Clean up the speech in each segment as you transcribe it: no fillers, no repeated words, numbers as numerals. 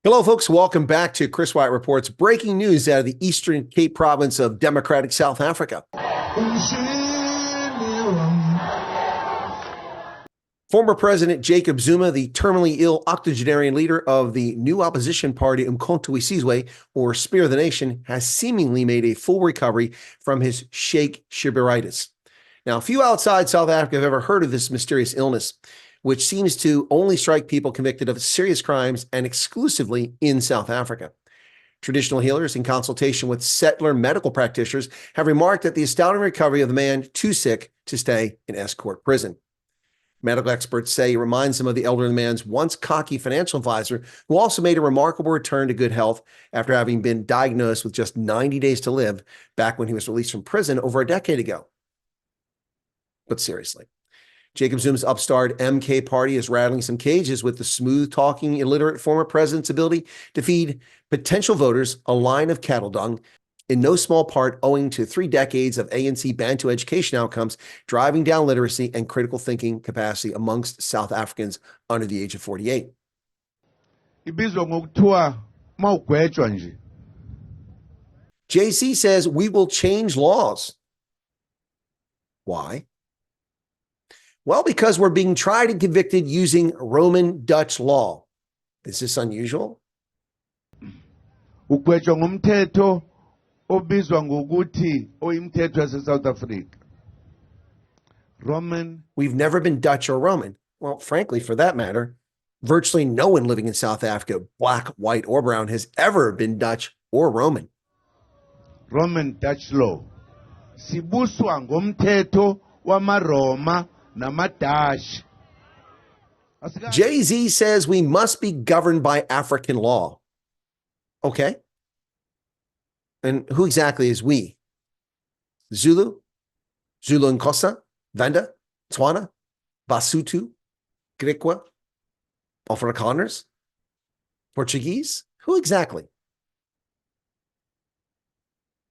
Hello, folks. Welcome back to Chris Wyatt Reports. Breaking news out of the Eastern Cape province of Democratic South Africa. Former President Jacob Zuma, the terminally ill octogenarian leader of the new opposition party Umkhonto we Sizwe, or Spear the Nation, has seemingly made a full recovery from his shake shibiritis. Now, few outside South Africa have ever heard of this mysterious illness, which seems to only strike people convicted of serious crimes and exclusively in South Africa. Traditional healers, in consultation with settler medical practitioners, have remarked at the astounding recovery of the man too sick to stay in escort prison. Medical experts say it reminds them of the elderly man's once cocky financial advisor, who also made a remarkable return to good health after having been diagnosed with just 90 days to live back when he was released from prison over a decade ago. But seriously, Jacob Zuma's upstart MK party is rattling some cages with the smooth-talking, illiterate former president's ability to feed potential voters a line of cattle dung, in no small part owing to 3 decades of ANC Bantu education outcomes, driving down literacy and critical thinking capacity amongst South Africans under the age of 48. JC says we will change laws. Why? Well, because we're being tried and convicted using Roman Dutch law. Is this unusual? We've never been Dutch or Roman. Well, frankly, for that matter, virtually no one living in South Africa, black, white, or brown, has ever been Dutch or Roman. Roman Dutch law. Sibuswa ngomthetho wamaRoma. Jay-Z says we must be governed by African law. Okay. And who exactly is we? Zulu? Zulu Nkosa? Venda? Tswana? Basutu? Griqua? Afrikaners? Portuguese? Who exactly?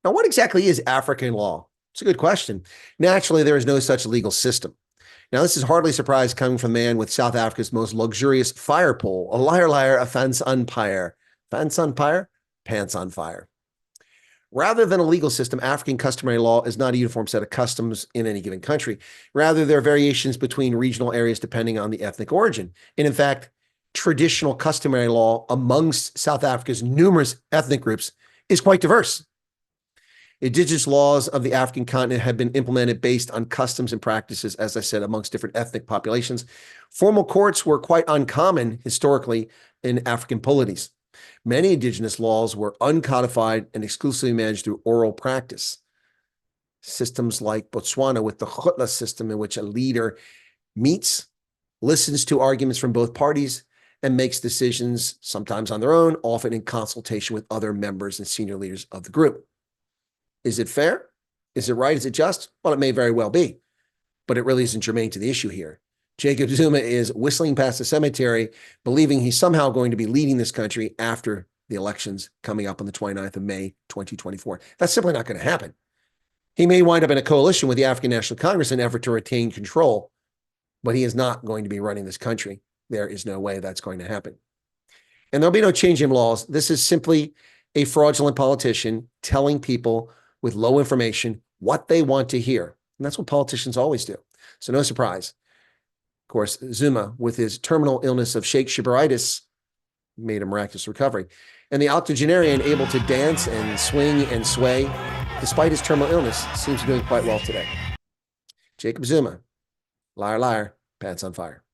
Now, what exactly is African law? It's a good question. Naturally, there is no such legal system. Now, this is hardly a surprise coming from a man with South Africa's most luxurious fire pole, a liar, a fence umpire. Fence umpire? Pants on fire. Rather than a legal system, African customary law is not a uniform set of customs in any given country. Rather, there are variations between regional areas depending on the ethnic origin. And in fact, traditional customary law amongst South Africa's numerous ethnic groups is quite diverse. Indigenous laws of the African continent have been implemented based on customs and practices, as I said, amongst different ethnic populations. Formal courts were quite uncommon historically in African polities. Many indigenous laws were uncodified and exclusively managed through oral practice. Systems like Botswana with the Khutla system, in which a leader meets, listens to arguments from both parties, and makes decisions, sometimes on their own, often in consultation with other members and senior leaders of the group. Is it fair? Is it right? Is it just? Well, it may very well be, but it really isn't germane to the issue here. Jacob Zuma is whistling past the cemetery, believing he's somehow going to be leading this country after the elections coming up on the 29th of May, 2024. That's simply not going to happen. He may wind up in a coalition with the African National Congress in an effort to retain control, but he is not going to be running this country. There is no way that's going to happen. And there'll be no change in laws. This is simply a fraudulent politician telling people with low information what they want to hear. And that's what politicians always do. So no surprise. Of course, Zuma, with his terminal illness of shake shibiritis, made a miraculous recovery. And the octogenarian, able to dance and swing and sway, despite his terminal illness, seems to be doing quite well today. Jacob Zuma, liar, pants on fire.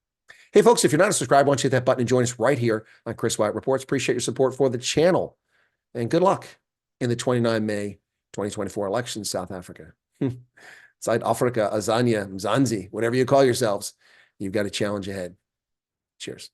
Hey, folks, if you're not a subscriber, why don't you hit that button and join us right here on Chris Wyatt Reports. Appreciate your support for the channel. And good luck in the 29 May 2024 elections, South Africa. South Africa, Azania, Mzansi, whatever you call yourselves, you've got a challenge ahead. Cheers.